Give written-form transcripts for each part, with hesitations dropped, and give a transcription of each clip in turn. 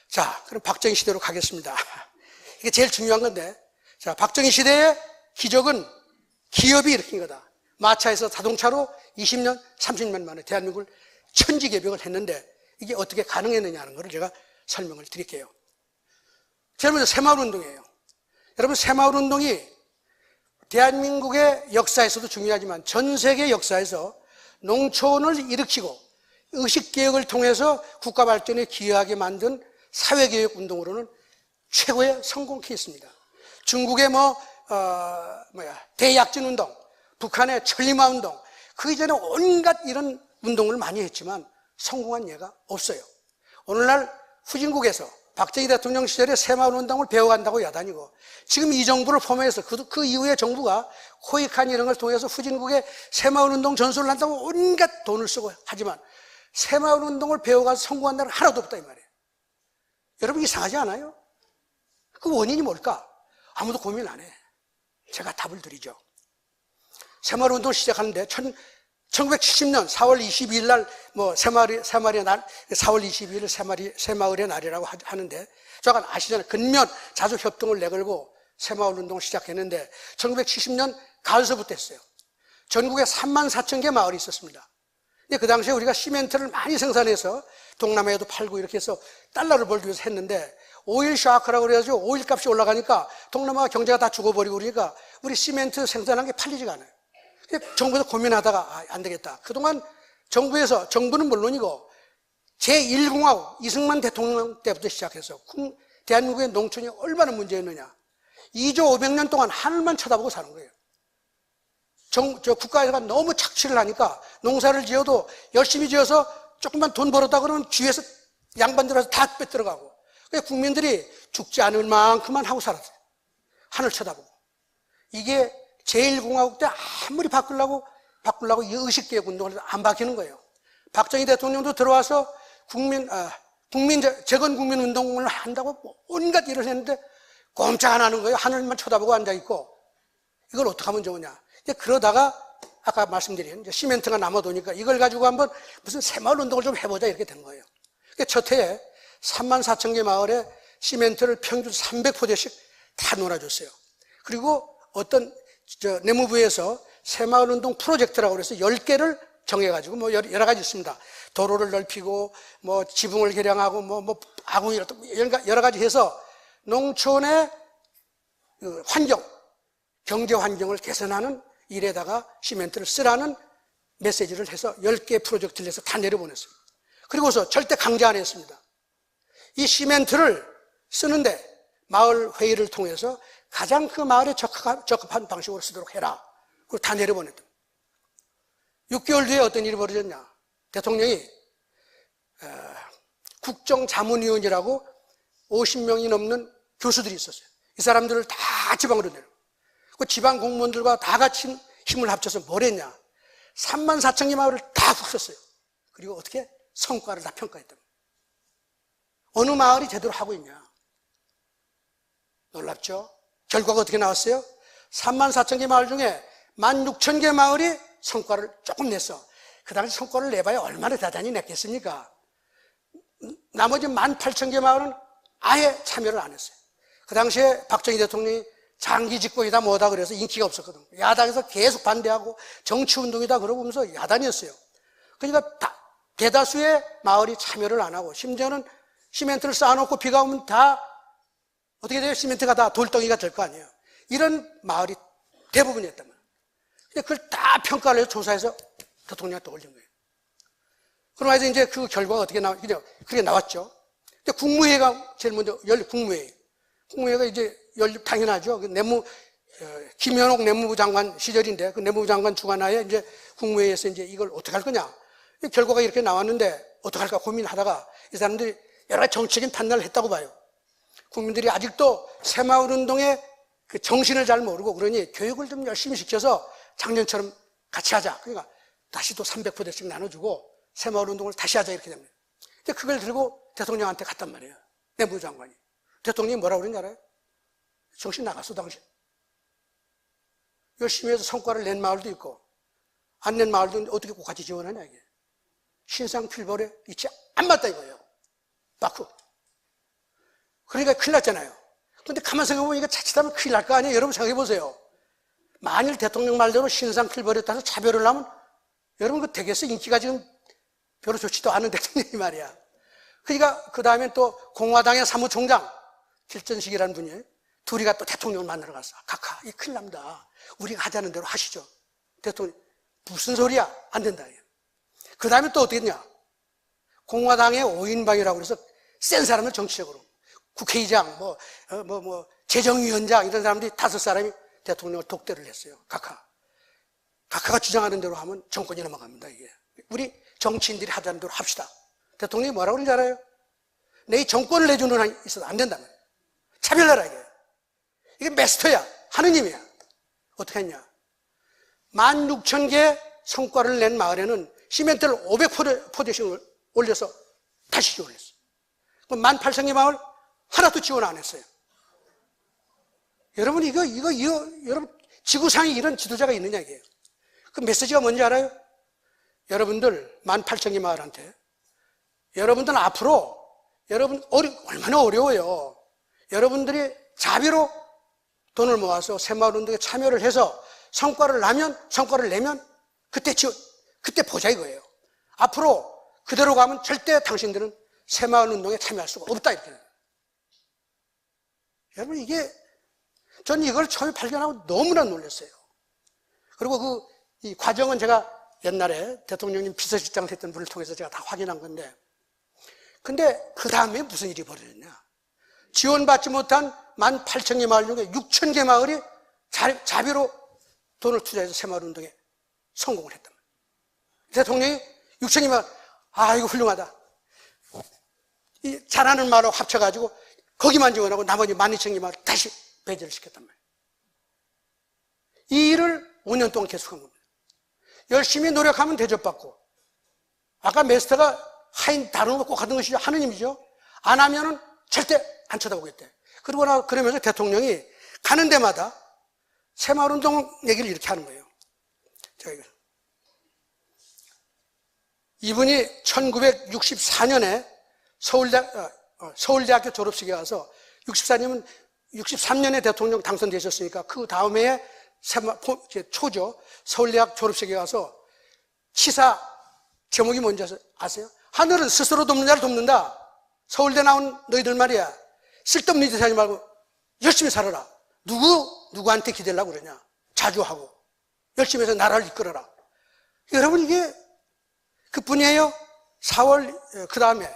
자, 그럼 박정희 시대로 가겠습니다. 이게 제일 중요한 건데, 자, 박정희 시대의 기적은 기업이 일으킨 거다. 마차에서 자동차로 20년, 30년 만에 대한민국을 천지개벽을 했는데 이게 어떻게 가능했느냐는 것을 제가 설명을 드릴게요. 제일 먼저 새마을운동이에요. 여러분, 새마을운동이 대한민국의 역사에서도 중요하지만 전 세계 역사에서 농촌을 일으키고 의식개혁을 통해서 국가 발전에 기여하게 만든 사회개혁 운동으로는 최고의 성공 케이스입니다. 중국의 대약진 운동, 북한의 천리마 운동, 그 이전에 온갖 이런 운동을 많이 했지만 성공한 예가 없어요. 오늘날 후진국에서 박정희 대통령 시절에 새마을운동을 배워간다고 야단이고, 지금 이 정부를 포함해서 그 이후에 정부가 코이칸 이런 걸 통해서 후진국에 새마을운동 전술을 한다고 온갖 돈을 쓰고 하지만 새마을운동을 배워가서 성공한 날은 하나도 없다 이 말이에요. 여러분, 이상하지 않아요? 그 원인이 뭘까? 아무도 고민 안 해. 제가 답을 드리죠. 새마을운동을 시작하는데 1970년 4월 22일 날 새마을의 날, 4월 22일 새마을의 날이라고 하는데, 저간 아시잖아요. 근면 자주 협동을 내걸고 새마을운동을 시작했는데 1970년 가을서부터 했어요. 전국에 34,000개 마을이 있었습니다. 근데 그 당시에 우리가 시멘트를 많이 생산해서 동남아에도 팔고 이렇게 해서 달러를 벌기 위해서 했는데, 오일 샤크라고 그래가지고 오일 값이 올라가니까 동남아 경제가 다 죽어버리고 그러니까 우리 시멘트 생산한 게 팔리지가 않아요. 정부에서 고민하다가 안 되겠다. 그동안 정부는 물론이고 제1공화국 이승만 대통령 때부터 시작해서 대한민국의 농촌이 얼마나 문제였느냐. 2조 500년 동안 하늘만 쳐다보고 사는 거예요. 국가에서 너무 착취를 하니까 농사를 지어도 열심히 지어서 조금만 돈 벌었다 그러면 뒤에서 양반들에서 다 뺏들어가고, 국민들이 죽지 않을 만큼만 하고 살았어요. 하늘 쳐다보고. 이게 제1공화국 때 아무리 바꾸려고 이 의식개혁 운동을 해도 안 바뀌는 거예요. 박정희 대통령도 들어와서 재건국민 운동을 한다고 온갖 일을 했는데 꼼짝 안 하는 거예요. 하늘만 쳐다보고 앉아있고. 이걸 어떻게 하면 좋으냐. 그러다가 아까 말씀드린 시멘트가 남아도니까 이걸 가지고 한번 무슨 새마을 운동을 좀 해보자 이렇게 된 거예요. 첫 해에 34,000개 마을에 시멘트를 평균 300포대씩 다 놀아줬어요. 그리고 어떤 내무부에서 새마을운동 프로젝트라고 그래서 10개를 정해가지고 여러 가지 있습니다. 도로를 넓히고 지붕을 개량하고 아궁이 여러 가지 해서 농촌의 경제 환경을 개선하는 일에다가 시멘트를 쓰라는 메시지를 해서 10개 프로젝트를 해서 다 내려보냈어요. 그리고서 절대 강제 안 했습니다. 이 시멘트를 쓰는데 마을 회의를 통해서 가장 그 마을에 적합한 방식으로 쓰도록 해라. 그리고 다 내려보냈다. 6개월 뒤에 어떤 일이 벌어졌냐. 대통령이 국정자문위원이라고 50명이 넘는 교수들이 있었어요. 이 사람들을 다 지방으로 내려. 그 지방 공무원들과 다 같이 힘을 합쳐서 뭘 했냐. 34,000개 마을을 다 훅 썼어요. 그리고 어떻게? 성과를 다 평가했다. 어느 마을이 제대로 하고 있냐. 놀랍죠? 결과가 어떻게 나왔어요? 34,000개 마을 중에 16,000개 마을이 성과를 조금 냈어. 그 당시 성과를 내봐야 얼마나 대단히 냈겠습니까? 나머지 18,000개 마을은 아예 참여를 안 했어요. 그 당시에 박정희 대통령이 장기 집권이다 뭐다 그래서 인기가 없었거든. 야당에서 계속 반대하고 정치운동이다 그러고 하면서 야단이었어요. 그러니까 대다수의 마을이 참여를 안 하고, 심지어는 시멘트를 쌓아놓고 비가 오면 다 어떻게 돼요? 시멘트가 다 돌덩이가 될 거 아니에요. 이런 마을이 대부분이었단 말이에요. 그걸 다 평가를 해서 조사해서 대통령한테 올린 거예요. 그러면서 이제 그 결과가 어떻게 그렇게 나왔죠. 근데 국무회의가 제일 먼저 국무회의가 이제 당연하죠. 김현옥 내무부 장관 시절인데 그 내무부 장관 주관하에 이제 국무회의에서 이제 이걸 어떻게 할 거냐. 결과가 이렇게 나왔는데 어떻게 할까 고민하다가 이 사람들이 여러 가지 정치적인 판단을 했다고 봐요. 국민들이 아직도 새마을운동의 그 정신을 잘 모르고 그러니 교육을 좀 열심히 시켜서 작년처럼 같이 하자. 그러니까 다시 또 300포대씩 나눠주고 새마을운동을 다시 하자 이렇게 됩니다. 근데 그걸 들고 대통령한테 갔단 말이에요. 내무부 장관이. 대통령이 뭐라고 그러는지 알아요? 정신 나갔어 당신. 열심히 해서 성과를 낸 마을도 있고 안 낸 마을도 어떻게 꼭 같이 지원하냐 이게. 신상 필벌에 이치 안 맞다 이거예요. 바쿠. 그러니까 큰일 났잖아요. 근데 가만 생각해보면 자칫하면 큰일 날 거 아니에요. 여러분 생각해보세요. 만일 대통령 말대로 신상 필벌였다 해서 차별을 하면 여러분 그 되겠어? 인기가 지금 별로 좋지도 않은 대통령이 말이야. 그러니까 그 다음에 또 공화당의 사무총장 길전식이라는 분이 둘이가 또 대통령을 만나러 갔어. 각하, 이 큰일 납니다. 우리가 하자는 대로 하시죠. 대통령, 무슨 소리야? 안 된다. 그 다음에 또 어떻게 했냐? 공화당의 5인방이라고 그래서 센 사람을 정치적으로. 국회의장, 재정위원장 이런 사람들이 5사람이 대통령을 독대를 했어요. 각하가 주장하는 대로 하면 정권이 넘어갑니다, 이게. 우리 정치인들이 하자는 대로 합시다. 대통령이 뭐라고 그러는지 알아요? 내 이 정권을 내주는 한이 있어도 안 된다면. 차별하라, 이게. 이게 마스터야. 하느님이야. 어떻게 했냐? 16,000개 성과를 낸 마을에는 시멘트를 500포대씩 올려서 다시 지원했어요. 18,000개 마을 하나도 지원 안 했어요. 여러분, 여러분, 지구상에 이런 지도자가 있느냐, 이게요. 그 메시지가 뭔지 알아요? 여러분들, 18,000개 마을한테, 여러분들은 앞으로, 여러분, 얼마나 어려워요. 여러분들이 자비로 돈을 모아서 새마을운동에 참여를 해서 성과를 내면, 그때 보자 이거예요. 앞으로 그대로 가면 절대 당신들은 새마을운동에 참여할 수가 없다, 이렇게. 여러분, 전 이걸 처음에 발견하고 너무나 놀랐어요. 그리고 이 과정은 제가 옛날에 대통령님 비서실장을 했던 분을 통해서 제가 다 확인한 건데, 근데 그 다음에 무슨 일이 벌어졌냐. 지원받지 못한 18,000개 마을 중에 6,000개 마을이 자비로 돈을 투자해서 새마을운동에 성공을 했단 말이에요. 대통령이 6,000개 마을, 이거 훌륭하다. 이 잘하는 마을하고 합쳐가지고 거기만 지원하고 나머지 12,000개 마을 다시 배제를 시켰단 말이에요. 이 일을 5년 동안 계속한 겁니다. 열심히 노력하면 대접받고, 아까 메스터가 하인 다루는 거 꼭 하던 것이죠. 하느님이죠. 안 하면은 절대 안 쳐다보겠대. 그러면서 대통령이 가는 데마다 새마을운동 얘기를 이렇게 하는 거예요. 이분이 1964년에 서울대학교 졸업식에 가서 63년에 대통령 당선되셨으니까 그 다음 해에 초죠. 서울대학 졸업식에 가서 치사 제목이 뭔지 아세요? 하늘은 스스로 돕는 자를 돕는다. 서울대 나온 너희들 말이야. 쓸데없는 짓 하지 말고 열심히 살아라. 누구한테 기대려고 그러냐. 자주하고 열심히 해서 나라를 이끌어라. 여러분, 이게 그뿐이에요. 4월 그 다음에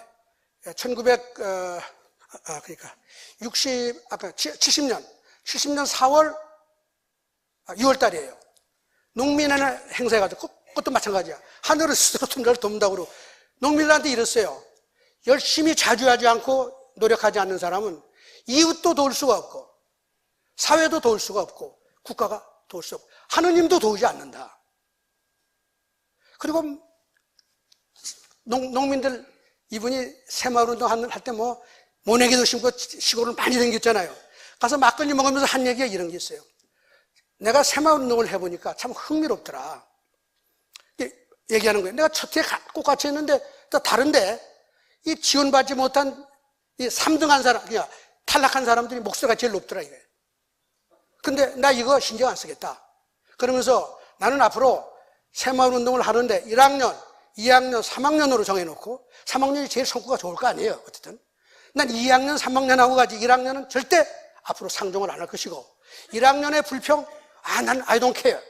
70년 4월 6월 달이에요. 농민의 행사해가지고 그것도 마찬가지야. 하늘은 스스로 돕는 돕는다고 그러고 농민들한테 이랬어요. 열심히 자주하지 않고 노력하지 않는 사람은 이웃도 도울 수가 없고 사회도 도울 수가 없고 국가가 도울 수 없고 하느님도 도우지 않는다. 그리고 농민들 이분이 새마을운동 할 때 모내기도 심고 시골을 많이 다녔잖아요. 가서 막걸리 먹으면서 한 얘기가 이런 게 있어요. 내가 새마을운동을 해보니까 참 흥미롭더라. 얘기하는 거예요. 내가 첫 해에 꼭 같이 했는데 또 다른데 이 지원받지 못한 이 3등한 사람, 그냥 탈락한 사람들이 목소리가 제일 높더라 이게. 근데 나 이거 신경 안 쓰겠다. 그러면서 나는 앞으로 새마을운동을 하는데 1학년, 2학년, 3학년으로 정해놓고 3학년이 제일 성과가 좋을 거 아니에요. 어쨌든 난 2학년, 3학년하고 가지 1학년은 절대 앞으로 상종을 안 할 것이고 1학년의 불평, 난 I don't care.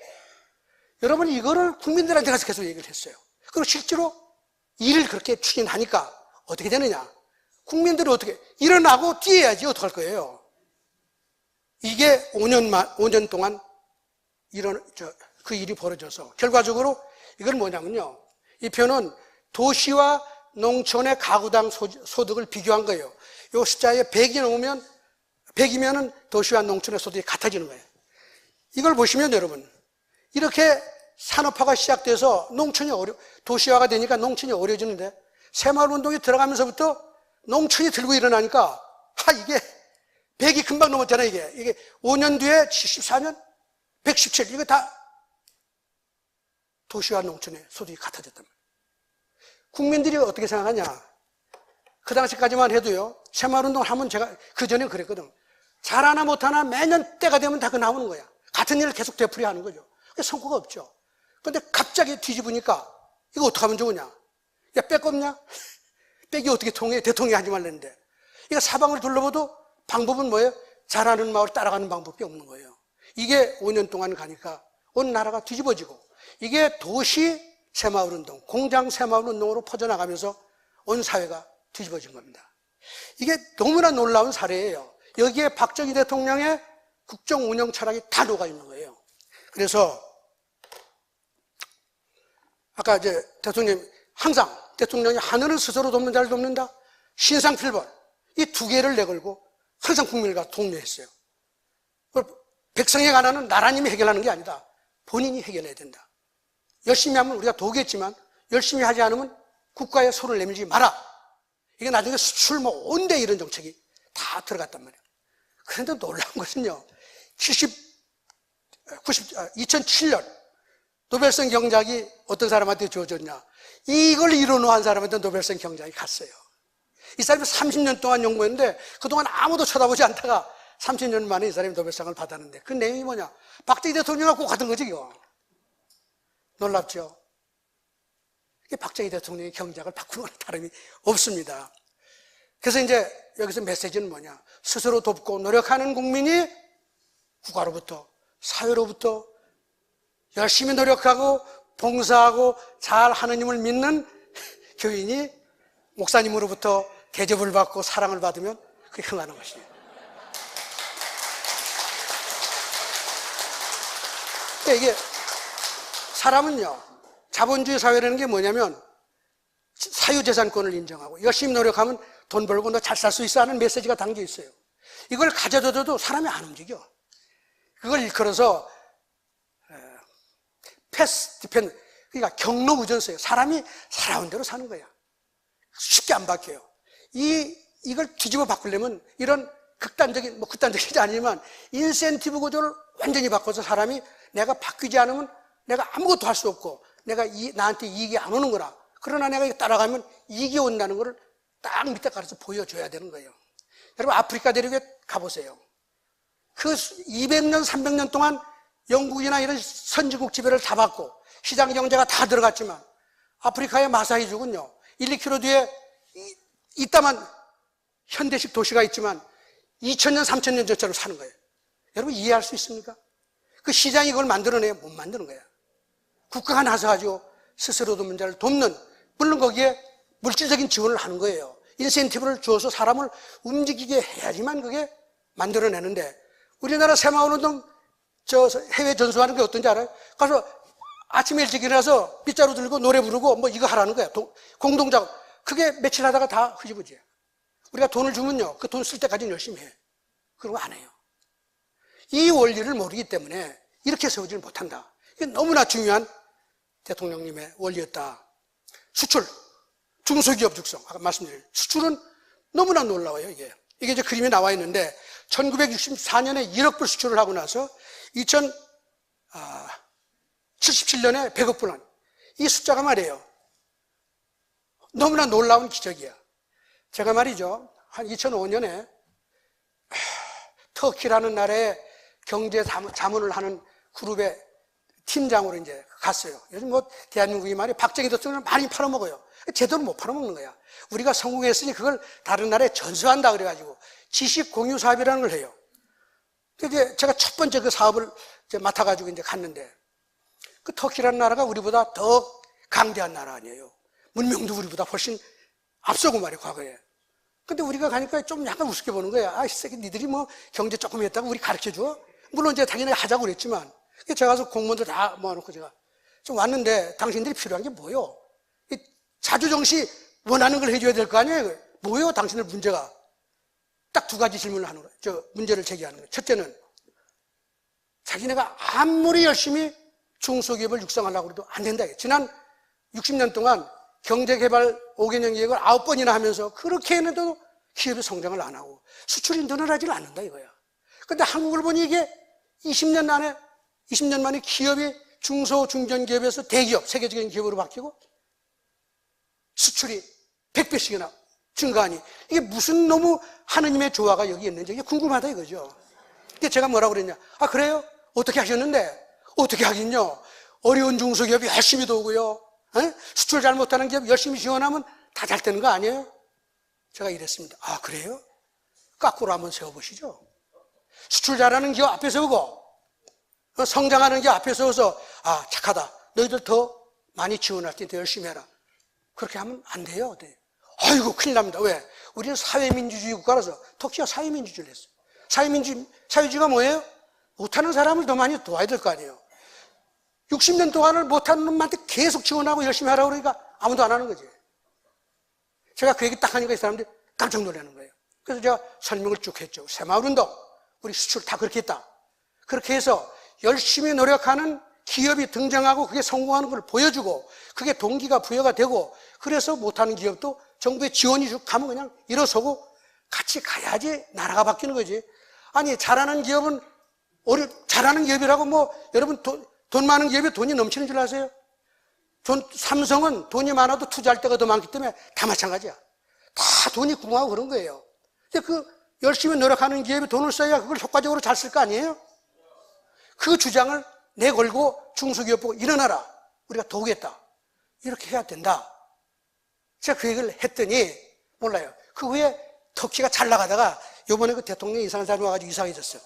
여러분 이거를 국민들한테 가서 계속 얘기를 했어요. 그리고 실제로 일을 그렇게 추진하니까 어떻게 되느냐. 국민들이 어떻게 일어나고 뛰어야지 어떡할 거예요. 이게 5년 동안 그 일이 벌어져서 결과적으로 이건 뭐냐면요. 이 표는 도시와 농촌의 가구당 소득을 비교한 거예요. 이 숫자에 100이면은 도시와 농촌의 소득이 같아지는 거예요. 이걸 보시면 여러분, 이렇게 산업화가 시작돼서 도시화가 되니까 농촌이 어려워지는데 새마을운동이 들어가면서부터 농촌이 들고 일어나니까 이게 100이 금방 넘었잖아요. 이게 5년 뒤에 74년 117 이거 다 도시와 농촌의 소득이 같아졌단 말이에요. 국민들이 어떻게 생각하냐. 그 당시까지만 해도요, 새마을운동을 하면 제가 그전에 그랬거든. 잘하나 못하나 매년 때가 되면 다 그 나오는 거야. 같은 일을 계속 되풀이 하는 거죠. 성과가 없죠. 근데 갑자기 뒤집으니까 이거 어떻게 하면 좋으냐? 야, 빼껍냐? 빼기 어떻게 통해? 대통령이 하지 말랬는데. 이거 사방을 둘러봐도 방법은 뭐예요? 잘하는 마을 따라가는 방법이 없는 거예요. 이게 5년 동안 가니까 온 나라가 뒤집어지고, 이게 도시 새마을운동, 공장 새마을운동으로 퍼져나가면서 온 사회가 뒤집어진 겁니다. 이게 너무나 놀라운 사례예요. 여기에 박정희 대통령의 국정 운영 철학이 다 녹아 있는 거예요. 그래서 아까 이제 대통령이 항상 대통령이 하늘을 스스로 돕는 자를 돕는다, 신상필벌, 이 두 개를 내걸고 항상 국민과 독려했어요. 백성의 가난은 나라님이 해결하는 게 아니다. 본인이 해결해야 된다. 열심히 하면 우리가 도우겠지만 열심히 하지 않으면 국가에 손을 내밀지 마라. 이게 나중에 수출 뭐 온데 이런 정책이 다 들어갔단 말이에요. 그런데 놀라운 것은요, 2007년 노벨상 경작이 어떤 사람한테 주어졌냐? 이걸 이뤄놓은 사람한테 노벨상 경작이 갔어요. 이 사람이 30년 동안 연구했는데 그동안 아무도 쳐다보지 않다가 30년 만에 이 사람이 노벨상을 받았는데, 그 내용이 뭐냐? 박정희 대통령하고 같은 거지, 이거. 놀랍죠? 박정희 대통령의 경작을 바꾸는 건 다름이 없습니다. 그래서 이제 여기서 메시지는 뭐냐? 스스로 돕고 노력하는 국민이 국가로부터, 사회로부터 열심히 노력하고 봉사하고 잘 하느님을 믿는 교인이 목사님으로부터 대접을 받고 사랑을 받으면 그게 흥하는 것이에요. 이게 사람은요, 자본주의 사회라는 게 뭐냐면 사유재산권을 인정하고 열심히 노력하면 돈 벌고 너 잘 살 수 있어 하는 메시지가 담겨 있어요. 이걸 가져둬도 사람이 안 움직여. 그걸 일컬어서 패스 디펜, 그러니까 경로 우전서예요. 사람이 살아온 대로 사는 거야. 쉽게 안 바뀌어요. 이걸 뒤집어 바꾸려면 이런 극단적이지 아니지만 인센티브 구조를 완전히 바꿔서 사람이 내가 바뀌지 않으면 내가 아무것도 할 수 없고 나한테 이익이 안 오는 거라. 그러나 내가 따라가면 이익이 온다는 거를 딱 밑에 가서 보여줘야 되는 거예요. 여러분, 아프리카 대륙에 가보세요. 그 200년, 300년 동안 영국이나 이런 선진국 지배를 다 받고 시장 경제가 다 들어갔지만 아프리카의 마사이족은요, 1, 2km 뒤에 이따만 현대식 도시가 있지만 2000년, 3000년 전처럼 사는 거예요. 여러분, 이해할 수 있습니까? 그 시장이 그걸 만들어내야 못 만드는 거야. 국가가 나서가지고 스스로 돕는 자를 돕는, 물론 거기에 물질적인 지원을 하는 거예요. 인센티브를 주어서 사람을 움직이게 해야지만 그게 만들어내는데, 우리나라 새마을운동 해외 전수하는 게 어떤지 알아요? 가서 아침에 일찍 일어나서 빗자루 들고 노래 부르고 뭐 이거 하라는 거야. 공동작업. 그게 며칠 하다가 다 흐지부지야. 우리가 돈을 주면요, 그 돈 쓸 때까지는 열심히 해. 그런 거 안 해요. 이 원리를 모르기 때문에 이렇게 세우지를 못한다. 이게 너무나 중요한 대통령님의 원리였다. 수출, 중소기업 육성. 아까 말씀드린 수출은 너무나 놀라워요, 이게. 이게 이제 그림이 나와 있는데 1964년에 1억 불 수출을 하고 나서 2077년에 100억 불. 이 숫자가 말이에요, 너무나 놀라운 기적이야. 제가 말이죠, 한 2005년에 터키라는 나라에 경제 자문을 하는 그룹의 팀장으로 이제 갔어요. 요즘 뭐 대한민국이 말이 박정희 대통령을 많이 팔아먹어요. 제대로 못 팔아먹는 거야. 우리가 성공했으니 그걸 다른 나라에 전수한다 그래가지고 지식 공유 사업이라는 걸 해요. 이제 제가 첫 번째 그 사업을 이제 맡아가지고 이제 갔는데, 그 터키라는 나라가 우리보다 더 강대한 나라 아니에요. 문명도 우리보다 훨씬 앞서고 말이에요, 과거에. 근데 우리가 가니까 좀 약간 우습게 보는 거야. 아, 이 새끼 니들이 뭐 경제 조금 했다고 우리 가르쳐 줘? 물론 이제 당연히 하자고 그랬지만, 제가 가서 공무원들 다 모아놓고 제가 좀 왔는데, 당신들이 필요한 게 뭐요? 자주정시 원하는 걸 해줘야 될 거 아니에요? 뭐요, 당신들 문제가? 딱 두 가지 질문을 하는 거예요. 문제를 제기하는 거예요. 첫째는, 자기네가 아무리 열심히 중소기업을 육성하려고 해도 안 된다. 지난 60년 동안 경제개발 5개년 계획을 9번이나 하면서 그렇게 했는데도 기업이 성장을 안 하고 수출이 늘어나질 않는다 이거야. 근데 한국을 보니 이게 20년 만에 기업이 중소, 중견기업에서 대기업, 세계적인 기업으로 바뀌고 수출이 100배씩이나 증가하니. 이게 무슨 너무 하느님의 조화가 여기 있는지 이게 궁금하다 이거죠. 근데 제가 뭐라고 그랬냐. 아, 그래요? 어떻게 하셨는데? 어떻게 하긴요. 어려운 중소기업이 열심히 도우고요. 수출 잘 못하는 기업 열심히 지원하면 다 잘 되는 거 아니에요? 제가 이랬습니다. 아, 그래요? 거꾸로 한번 세워보시죠. 수출 잘하는 기업 앞에 세우고 성장하는 기업 앞에 세워서 아, 착하다. 너희들 더 많이 지원할 테니까 열심히 해라. 그렇게 하면 안 돼요. 네. 아이고, 큰일 납니다. 왜? 우리는 사회민주주의 국가라서 터키가 사회민주주의를 했어요. 사회주의가 뭐예요? 못하는 사람을 더 많이 도와야 될 거 아니에요. 60년 동안을 못하는 놈한테 계속 지원하고 열심히 하라고 그러니까 아무도 안 하는 거지. 제가 그 얘기 딱 하니까 이 사람들이 깜짝 놀라는 거예요. 그래서 제가 설명을 쭉 했죠. 새마을운동, 우리 수출 다 그렇게 했다. 그렇게 해서 열심히 노력하는 기업이 등장하고 그게 성공하는 걸 보여주고 그게 동기가 부여가 되고 그래서 못하는 기업도 정부의 지원이 쭉 가면 그냥 일어서고 같이 가야지 나라가 바뀌는 거지. 아니, 잘하는 기업은 잘하는 기업이라고 뭐 여러분 돈 많은 기업에 돈이 넘치는 줄 아세요? 삼성은 돈이 많아도 투자할 때가 더 많기 때문에 다 마찬가지야. 다 돈이 궁하고 그런 거예요. 근데 그 열심히 노력하는 기업이 돈을 써야 그걸 효과적으로 잘 쓸 거 아니에요? 그 주장을 내걸고 중소기업 보고 일어나라. 우리가 도우겠다. 이렇게 해야 된다. 제가 그 얘기를 했더니 몰라요. 그 후에 터키가 잘 나가다가 요번에 그 대통령이 이상한 사람이 와가지고 이상해졌어요.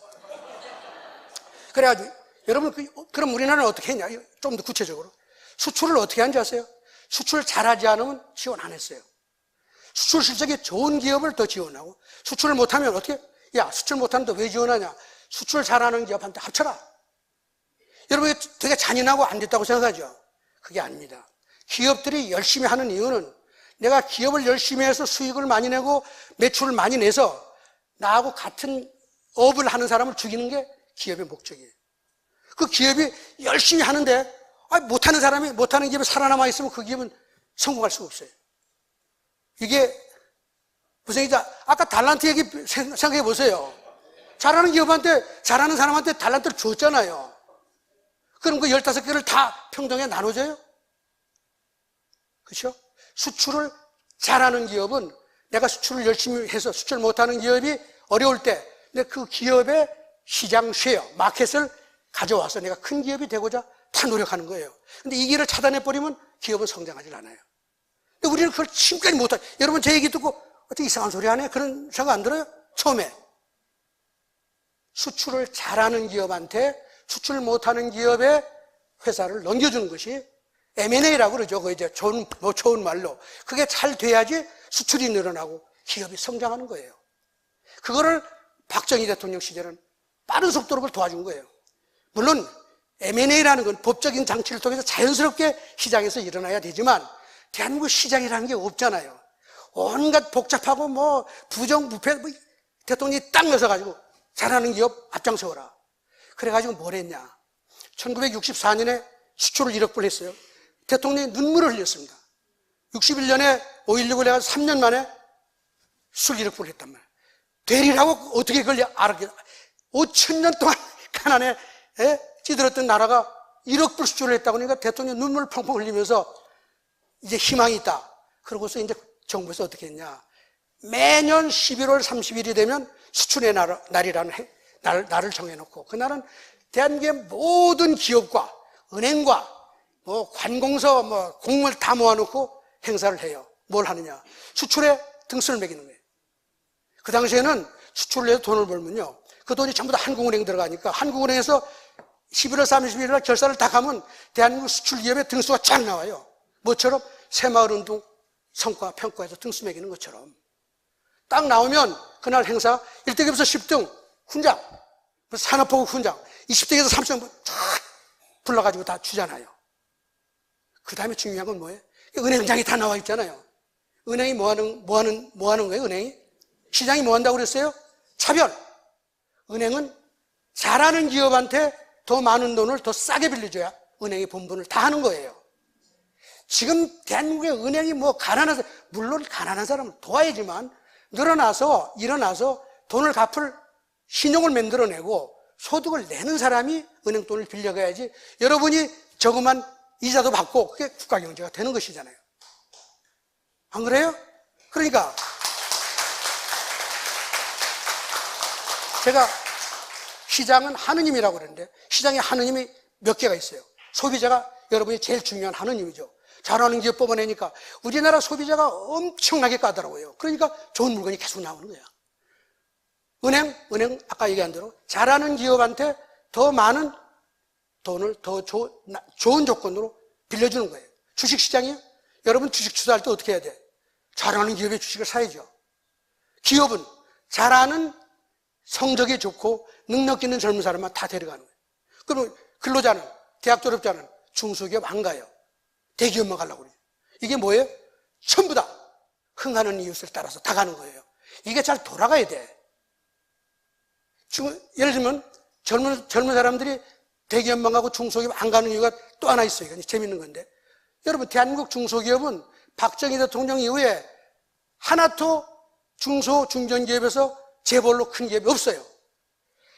그래가지고 여러분 그럼 우리나라는 어떻게 했냐? 좀 더 구체적으로. 수출을 어떻게 하는지 아세요? 수출 잘하지 않으면 지원 안 했어요. 수출 실적이 좋은 기업을 더 지원하고 수출을 못하면 어떻게? 야, 수출 못하는데 왜 지원하냐? 수출 잘하는 기업한테 합쳐라. 여러분 되게 잔인하고 안 됐다고 생각하죠? 그게 아닙니다. 기업들이 열심히 하는 이유는 내가 기업을 열심히 해서 수익을 많이 내고 매출을 많이 내서 나하고 같은 업을 하는 사람을 죽이는 게 기업의 목적이에요. 그 기업이 열심히 하는데 못하는 기업이 살아남아 있으면 그 기업은 성공할 수가 없어요. 이게 무슨 얘기죠? 아까 달란트 얘기 생각해 보세요. 잘하는 기업한테 잘하는 사람한테 달란트를 줬잖아요. 그럼 그 15개를 다 평등하게 나눠줘요? 그렇죠? 수출을 잘하는 기업은 내가 수출을 열심히 해서 수출 못하는 기업이 어려울 때 근데 그 기업의 시장 쉐어, 마켓을 가져와서 내가 큰 기업이 되고자 다 노력하는 거예요. 근데 이 길을 차단해버리면 기업은 성장하지 않아요. 근데 우리는 그걸 지금까지 못하죠. 여러분 제 얘기 듣고 어떻게 이상한 소리 하네? 그런 생각 안 들어요? 처음에. 수출을 잘하는 기업한테 수출 못하는 기업의 회사를 넘겨주는 것이 M&A라고 그러죠. 그 이제 좋은 말로. 그게 잘 돼야지 수출이 늘어나고 기업이 성장하는 거예요. 그거를 박정희 대통령 시절은 빠른 속도로 그걸 도와준 거예요. 물론 M&A라는 건 법적인 장치를 통해서 자연스럽게 시장에서 일어나야 되지만 대한민국 시장이라는 게 없잖아요. 온갖 복잡하고 뭐 부정부패 대통령이 딱 넣어서가지고 잘하는 기업 앞장서라. 그래가지고 뭘 했냐. 1964년에 수출을 1억 불 했어요. 대통령이 눈물을 흘렸습니다. 61년에 5.16을 해가지고 3년 만에 술 1억 불 했단 말이에요. 되리라고 어떻게 그걸 알았겠냐. 5,000년 동안 가난에 찌들었던 나라가 1억 불 수출을 했다고 하니까 대통령 눈물을 펑펑 흘리면서 이제 희망이 있다. 그러고서 이제 정부에서 어떻게 했냐. 매년 11월 30일이 되면 수출의 날이라는 날을 정해놓고 그날은 대한민국의 모든 기업과 은행과 뭐 관공서 뭐 공무원 다 모아놓고 행사를 해요. 뭘 하느냐. 수출에 등수를 매기는 거예요. 그 당시에는 수출을 해서 돈을 벌면요. 그 돈이 전부 다 한국은행 들어가니까 한국은행에서 11월 31일 날 결산을 다 가면 대한민국 수출기업의 등수가 쫙 나와요. 뭐처럼 새마을운동 성과 평가에서 등수 매기는 것처럼. 딱 나오면 그날 행사 1등에서 10등 훈장, 산업보국 훈장, 20등에서 30등 쫙 불러가지고 다 주잖아요. 그 다음에 중요한 건 뭐예요? 은행장이 다 나와 있잖아요. 은행이 뭐 하는 거예요, 은행이? 시장이 뭐 한다고 그랬어요? 차별. 은행은 잘하는 기업한테 더 많은 돈을 더 싸게 빌려줘야 은행이 본분을 다 하는 거예요. 지금 대한민국의 은행이 뭐 물론 가난한 사람은 도와야지만 일어나서 돈을 갚을 신용을 만들어내고 소득을 내는 사람이 은행 돈을 빌려가야지 여러분이 저금한 이자도 받고 그게 국가 경제가 되는 것이잖아요. 안 그래요? 그러니까 제가 시장은 하느님이라고 그러는데 시장에 하느님이 몇 개가 있어요. 소비자가 여러분이 제일 중요한 하느님이죠. 잘하는 기업 뽑아내니까 우리나라 소비자가 엄청나게 까다로워요. 그러니까 좋은 물건이 계속 나오는 거야. 은행 아까 얘기한 대로 잘하는 기업한테 더 많은 돈을 더 좋은 조건으로 빌려주는 거예요. 주식시장이요? 여러분 주식 투자할 때 어떻게 해야 돼? 잘하는 기업의 주식을 사야죠. 기업은 잘하는 성적이 좋고 능력 있는 젊은 사람만 다 데려가는 거예요. 그럼 근로자는, 대학 졸업자는 중소기업 안 가요. 대기업만 가려고 그래요. 이게 뭐예요? 전부 다 흥하는 이웃을 따라서 다 가는 거예요. 이게 잘 돌아가야 돼. 예를 들면 젊은 사람들이 대기업만 가고 중소기업 안 가는 이유가 또 하나 있어요. 이건 재밌는 건데, 여러분 대한민국 중소기업은 박정희 대통령 이후에 하나도 중소 중견기업에서 재벌로 큰 기업이 없어요.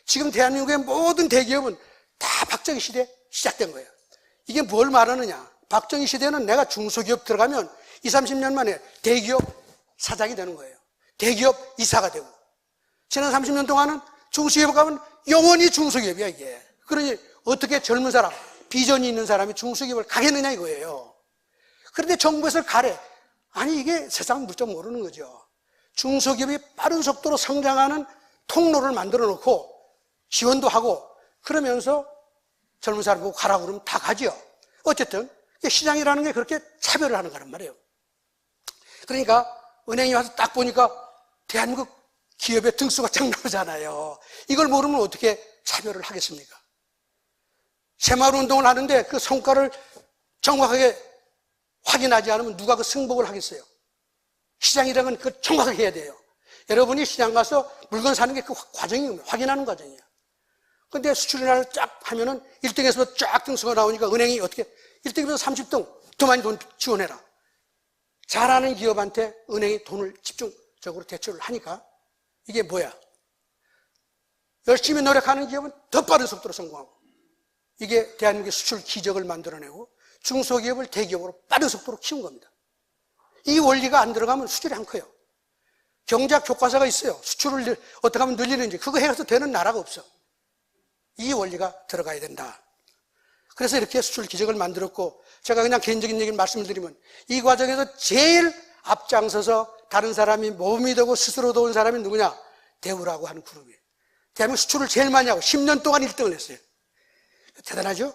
지금 대한민국의 모든 대기업은 다 박정희 시대 시작된 거예요. 이게 뭘 말하느냐? 박정희 시대는 내가 중소기업 들어가면 20, 30년 만에 대기업 사장이 되는 거예요. 대기업 이사가 되고, 지난 30년 동안은 중소기업 가면 영원히 중소기업이야 이게. 그러니 어떻게 젊은 사람, 비전이 있는 사람이 중소기업을 가겠느냐 이거예요. 그런데 정부에서 가래. 아니 이게 세상 물정 모르는 거죠. 중소기업이 빠른 속도로 성장하는 통로를 만들어 놓고 지원도 하고 그러면서 젊은 사람 보고 가라고 그러면 다 가죠. 어쨌든 시장이라는 게 그렇게 차별을 하는 거란 말이에요. 그러니까 은행에 와서 딱 보니까 대한민국 기업의 등수가 쫙 나오잖아요. 이걸 모르면 어떻게 차별을 하겠습니까? 새마을운동을 하는데 그 성과를 정확하게 확인하지 않으면 누가 그 승복을 하겠어요? 시장이라는 건 그걸 정확하게 해야 돼요. 여러분이 시장 가서 물건 사는 게 그 과정이 확인하는 과정이에요. 근데 수출인을 쫙 하면은 1등에서 쫙 등수가 나오니까 은행이 어떻게 1등에서 30등 더 많이 돈 지원해라. 잘하는 기업한테 은행이 돈을 집중적으로 대출을 하니까 이게 뭐야? 열심히 노력하는 기업은 더 빠른 속도로 성공하고, 이게 대한민국의 수출 기적을 만들어내고 중소기업을 대기업으로 빠른 속도로 키운 겁니다. 이 원리가 안 들어가면 수출이 안 커요. 경제학 교과서가 있어요. 수출을 어떻게 하면 늘리는지. 그거 해서 되는 나라가 없어. 이 원리가 들어가야 된다. 그래서 이렇게 수출 기적을 만들었고, 제가 그냥 개인적인 얘기를 말씀을 드리면 이 과정에서 제일 앞장서서 다른 사람이 몸이 되고 스스로 도운 사람이 누구냐? 대우라고 하는 그룹이에요. 대한민국 수출을 제일 많이 하고 10년 동안 1등을 했어요. 대단하죠?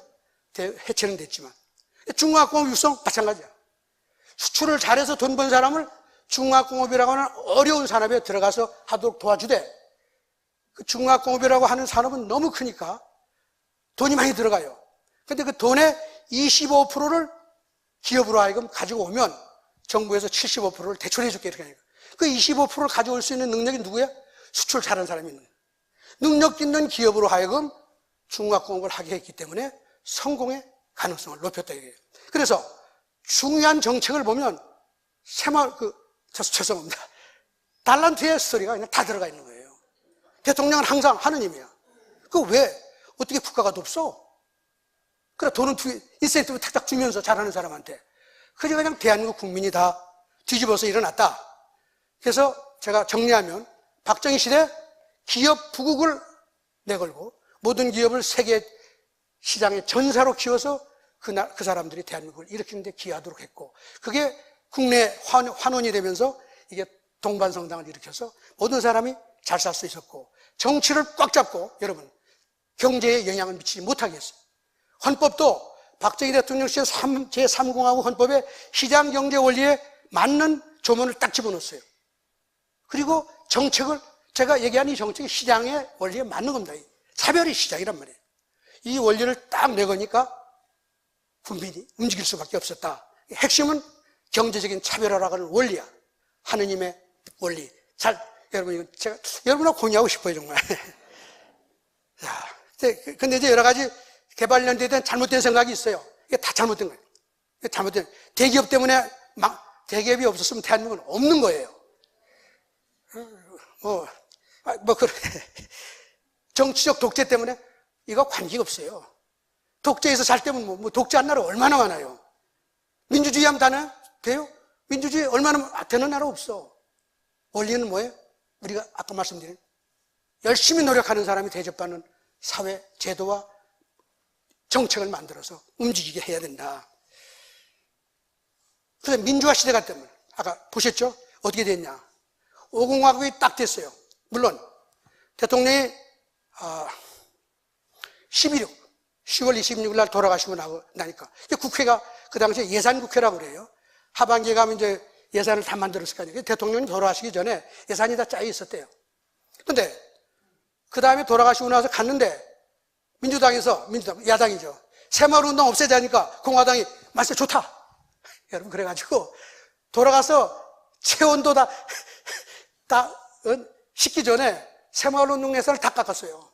해체는 됐지만. 중화학공업 육성 마찬가지야. 수출을 잘해서 돈 번 사람을 중화학공업이라고 하는 어려운 산업에 들어가서 하도록 도와주되, 그 중화학공업이라고 하는 산업은 너무 크니까 돈이 많이 들어가요. 근데 그 돈의 25%를 기업으로 하여금 가지고 오면 정부에서 75%를 대출해 줄게 이렇게 하니까 그 25%를 가져올 수 있는 능력이 누구야? 수출 잘하는 사람이 있는 거예요. 능력 있는 기업으로 하여금 중화학공업을 하게 했기 때문에 성공의 가능성을 높였다 이거예요. 그래서 중요한 정책을 보면 죄송합니다. 달란트의 스토리가 그냥 다 들어가 있는 거예요. 대통령은 항상 하느님이야. 그 왜? 어떻게 국가가 높소? 그래 돈은 인센티브 탁탁 주면서 잘하는 사람한테. 그냥 대한민국 국민이 다 뒤집어서 일어났다. 그래서 제가 정리하면 박정희 시대 기업 부국을 내걸고 모든 기업을 세계 시장의 전사로 키워서 그 사람들이 대한민국을 일으키는 데 기여하도록 했고, 그게 국내 환원이 되면서 이게 동반성당을 일으켜서 모든 사람이 잘 살 수 있었고, 정치를 꽉 잡고 여러분 경제에 영향을 미치지 못하게 했어요. 헌법도 박정희 대통령 시절 제3공화국 헌법에 시장경제 원리에 맞는 조문을 딱 집어넣었어요. 그리고 정책을, 제가 얘기한 이 정책이 시장의 원리에 맞는 겁니다. 차별이 시장이란 말이에요. 이 원리를 딱 내거니까 국민이 움직일 수밖에 없었다. 핵심은 경제적인 차별화라고 하는 원리야. 하느님의 원리. 여러분, 이거 제가 여러분하고 공유하고 싶어요, 정말. 근데 이제 여러 가지 개발연대에 대한 잘못된 생각이 있어요. 이게 다 잘못된 거예요. 대기업 때문에 대기업이 없었으면 대한민국은 없는 거예요. 그래. 정치적 독재 때문에 이거 관계가 없어요. 독재에서 잘 때면 독재한 나라 얼마나 많아요. 민주주의 하면 다나요? 돼요? 민주주의 얼마나 되는 나라 없어. 원리는 뭐예요? 우리가 아까 말씀드린 열심히 노력하는 사람이 대접받는 사회, 제도와 정책을 만들어서 움직이게 해야 된다. 그래서 민주화 시대가 되면, 아까 보셨죠? 어떻게 됐냐? 5공화국이 딱 됐어요. 물론, 대통령이 10월 26일 날 돌아가시고 나니까. 국회가 그 당시에 예산국회라고 그래요. 하반기에 가면 이제 예산을 다 만들었을 거 아니에요. 대통령이 돌아가시기 전에 예산이 다 짜여 있었대요. 근데 그 다음에 돌아가시고 나서 갔는데 민주당, 야당이죠. 새마을운동 없애자니까 공화당이 말씀 좋다. 여러분, 그래가지고 돌아가서 체온도 다 식기 전에 새마을운동 예산을 다 깎았어요.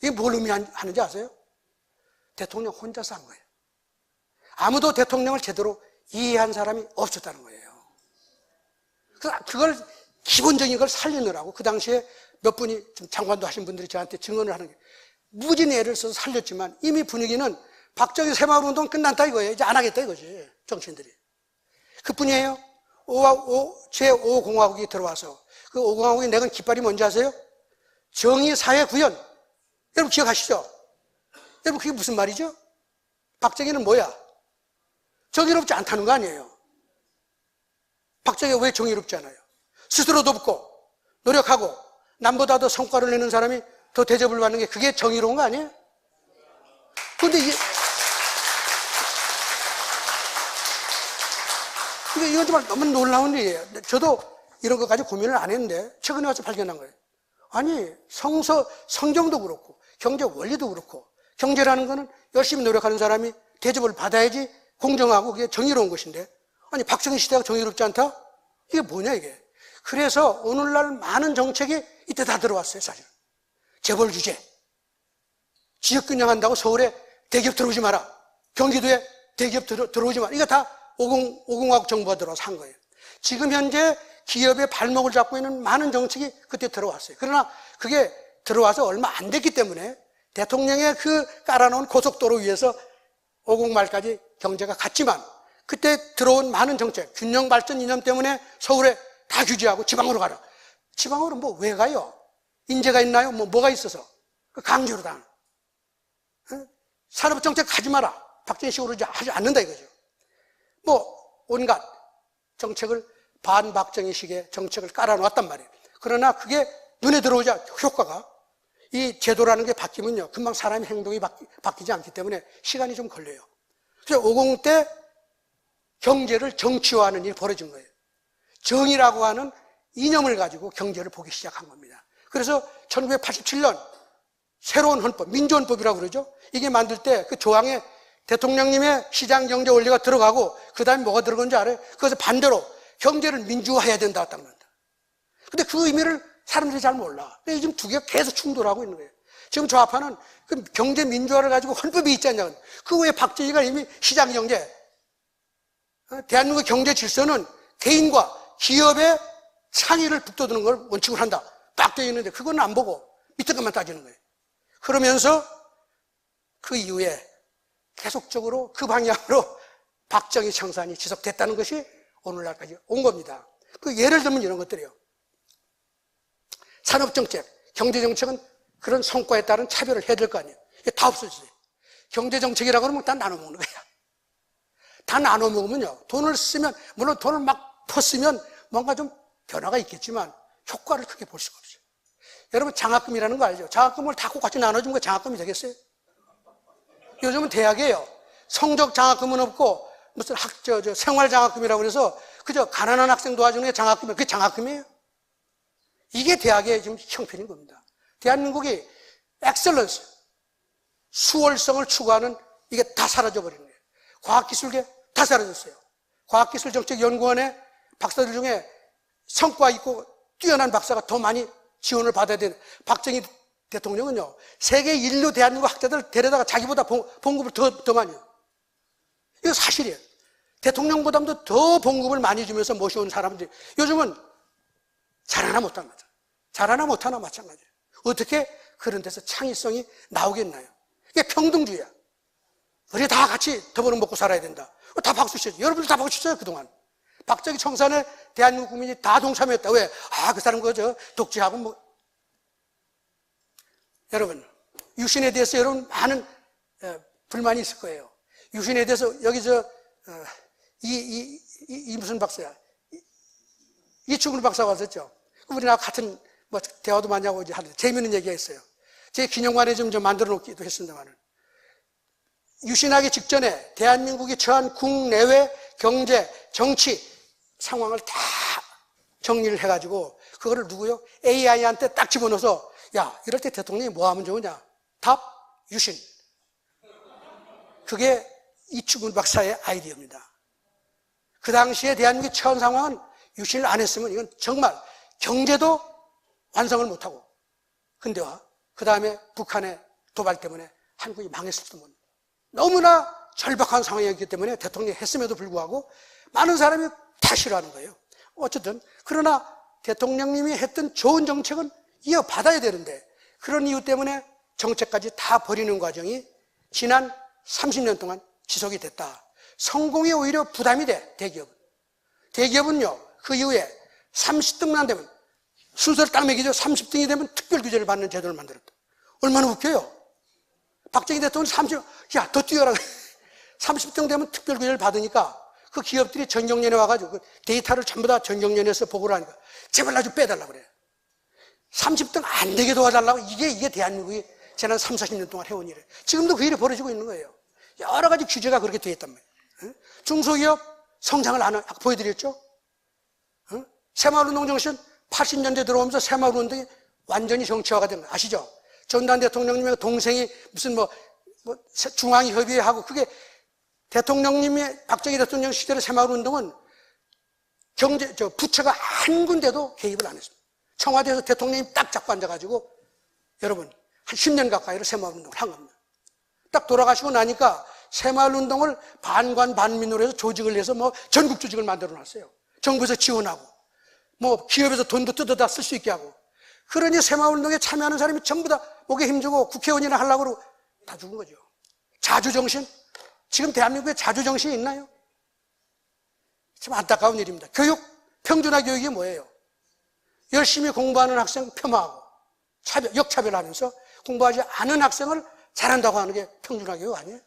이게 뭘 의미하는지 아세요? 대통령 혼자서 한 거예요. 아무도 대통령을 제대로 이해한 사람이 없었다는 거예요. 그걸 기본적인 걸 살리느라고 그 당시에 몇 분이 좀 장관도 하신 분들이 저한테 증언을 하는 게 무진 애를 써서 살렸지만 이미 분위기는 박정희 새마을운동 끝난다 이거예요. 이제 안 하겠다 이거지, 정치인들이. 그뿐이에요. 제5공화국이 들어와서 그 5공화국이 내건 깃발이 뭔지 아세요? 정의사회구현. 여러분 기억하시죠? 여러분 그게 무슨 말이죠? 박정희는 뭐야? 정의롭지 않다는 거 아니에요. 박정희가 왜 정의롭지 않아요? 스스로 돕고 노력하고 남보다 더 성과를 내는 사람이 더 대접을 받는 게 그게 정의로운 거 아니에요? 근데 이건 정말 너무 놀라운 일이에요. 저도 이런 것까지 고민을 안 했는데 최근에 와서 발견한 거예요. 아니, 성경도 그렇고 경제 원리도 그렇고 경제라는 거는 열심히 노력하는 사람이 대접을 받아야지 공정하고 그게 정의로운 것인데 아니 박정희 시대가 정의롭지 않다? 이게 뭐냐 이게. 그래서 오늘날 많은 정책이 이때 다 들어왔어요. 사실은 재벌 규제, 지역균형한다고 서울에 대기업 들어오지 마라, 경기도에 대기업 들어오지 마라, 이거 다 5공화국 정부가 들어와서 한 거예요. 지금 현재 기업의 발목을 잡고 있는 많은 정책이 그때 들어왔어요. 그러나 그게 들어와서 얼마 안 됐기 때문에 대통령의 그 깔아놓은 고속도로 위에서 50 말까지 경제가 갔지만 그때 들어온 많은 정책, 균형 발전 이념 때문에 서울에 다 규제하고 지방으로 가라. 지방으로 뭐 왜 가요? 인재가 있나요? 뭐가 있어서? 강제로 다. 산업정책 가지 마라. 박정희식으로 하지 않는다 이거죠. 온갖 정책을 반박정희식의 정책을 깔아놓았단 말이에요. 그러나 그게 눈에 들어오자 효과가 이 제도라는 게 바뀌면요 금방 사람의 행동이 바뀌지 않기 때문에 시간이 좀 걸려요. 그래서 50 때 경제를 정치화하는 일이 벌어진 거예요. 정의라고 하는 이념을 가지고 경제를 보기 시작한 겁니다. 그래서 1987년 새로운 헌법, 민주헌법이라고 그러죠. 이게 만들 때 그 조항에 대통령님의 시장경제 원리가 들어가고 그 다음에 뭐가 들어간 줄 알아요? 그래서 반대로 경제를 민주화해야 된다 딱 그런다. 근데 그 의미를 사람들이 잘 몰라. 근데 지금 두 개가 계속 충돌하고 있는 거예요. 지금 좌파는 그 경제 민주화를 가지고 헌법이 있지 않냐. 그 후에 박정희가 이미 시장경제, 대한민국 경제 질서는 개인과 기업의 상의를 북돋우는 걸 원칙으로 한다 딱 되어 있는데 그건 안 보고 밑에 것만 따지는 거예요. 그러면서 그 이후에 계속적으로 그 방향으로 박정희 청산이 지속됐다는 것이 오늘날까지 온 겁니다. 그 예를 들면 이런 것들이요. 산업정책, 경제정책은 그런 성과에 따른 차별을 해야 될 거 아니에요. 이게 다 없어지죠. 경제정책이라고 하면 다 나눠 먹는 거야. 다 나눠 먹으면요. 돈을 쓰면, 물론 돈을 막 퍼쓰면 뭔가 좀 변화가 있겠지만 효과를 크게 볼 수가 없어요. 여러분 장학금이라는 거 알죠? 장학금을 다 같이 나눠주면 그 장학금이 되겠어요? 요즘은 대학에요. 성적 장학금은 없고 무슨 생활 장학금이라고 그래서 그저 가난한 학생 도와주는 게 장학금이에요. 그게 장학금이에요? 이게 대학의 지금 형편인 겁니다. 대한민국이 엑셀런스, 수월성을 추구하는 이게 다 사라져버리는 거예요. 과학기술계 다 사라졌어요. 과학기술정책연구원의 박사들 중에 성과 있고 뛰어난 박사가 더 많이 지원을 받아야 되는 박정희 대통령은요, 세계 인류 대한민국 학자들 데려다가 자기보다 봉급을 더 많이 해요. 이거 사실이에요. 대통령보다도 더 봉급을 많이 주면서 모셔온 사람들이 요즘은 잘하나 못하나 마찬가지예요. 잘하나 못하나 마찬가지예요. 어떻게 그런 데서 창의성이 나오겠나요? 이게 평등주의야. 우리 다 같이 더불어 먹고 살아야 된다. 다 박수 치죠. 여러분들 다 박수 쳤어요, 그동안. 박정희 청산에 대한민국 국민이 다 동참했다. 왜? 그 사람 독재하고 여러분, 유신에 대해서 여러분 많은 불만이 있을 거예요. 유신에 대해서 여기 무슨 박사야? 이충근 박사가 왔었죠. 우리나라 같은 대화도 많이 하고 이제 하는 재미있는 얘기가 있어요. 제 기념관에 좀 만들어 놓기도 했습니다만은. 유신하기 직전에 대한민국이 처한 국내외 경제, 정치 상황을 다 정리를 해가지고 그거를 누구요? AI한테 딱 집어넣어서 야, 이럴 때 대통령이 뭐 하면 좋으냐? 답, 유신. 그게 이충근 박사의 아이디어입니다. 그 당시에 대한민국이 처한 상황은 유신을 안 했으면 이건 정말 경제도 완성을 못하고 근대화, 그 다음에 북한의 도발 때문에 한국이 망했을지도 모릅니다. 너무나 절박한 상황이었기 때문에 대통령이 했음에도 불구하고 많은 사람이 다 싫어하는 거예요. 어쨌든 그러나 대통령님이 했던 좋은 정책은 이어받아야 되는데 그런 이유 때문에 정책까지 다 버리는 과정이 지난 30년 동안 지속이 됐다. 성공이 오히려 부담이 돼, 대기업은. 대기업은요, 그 이후에 30등만 되면 순서를 딱 매기죠. 30등이 되면 특별 규제를 받는 제도를 만들었다. 얼마나 웃겨요. 박정희 대통령이 야, 더 뛰어라. 30등 되면 특별 규제를 받으니까 그 기업들이 전경련에 와가지고 그 데이터를 전부 다 전경련에서 보고를 하니까 제발 나 좀 빼달라고 그래. 30등 안 되게 도와달라고. 이게 대한민국이 지난 30, 40년 동안 해온 일이에요. 지금도 그 일이 벌어지고 있는 거예요. 여러 가지 규제가 그렇게 되어 있단 말이에요. 중소기업 성장을 안 보여드렸죠? 새마을운동 정신 80년대 들어오면서 새마을운동이 완전히 정치화가 된 거예요. 아시죠? 전두환 대통령님의 동생이 무슨 중앙협의회하고 그게 대통령님의 박정희 대통령 시절의 새마을운동은 부처가 한 군데도 개입을 안 했습니다. 청와대에서 대통령이 딱 잡고 앉아가지고 여러분 한 10년 가까이로 새마을운동을 한 겁니다. 딱 돌아가시고 나니까 새마을운동을 반관 반민으로 해서 조직을 내서 전국 조직을 만들어 놨어요. 정부에서 지원하고 기업에서 돈도 뜯어다 쓸 수 있게 하고. 그러니 새마을운동에 참여하는 사람이 전부 다 목에 힘주고 국회의원이나 하려고 그러고 다 죽은 거죠. 자주정신? 지금 대한민국에 자주정신이 있나요? 참 안타까운 일입니다. 교육, 평준화 교육이 뭐예요? 열심히 공부하는 학생 폄하하고 역차별하면서 공부하지 않은 학생을 잘한다고 하는 게 평준화 교육 아니에요?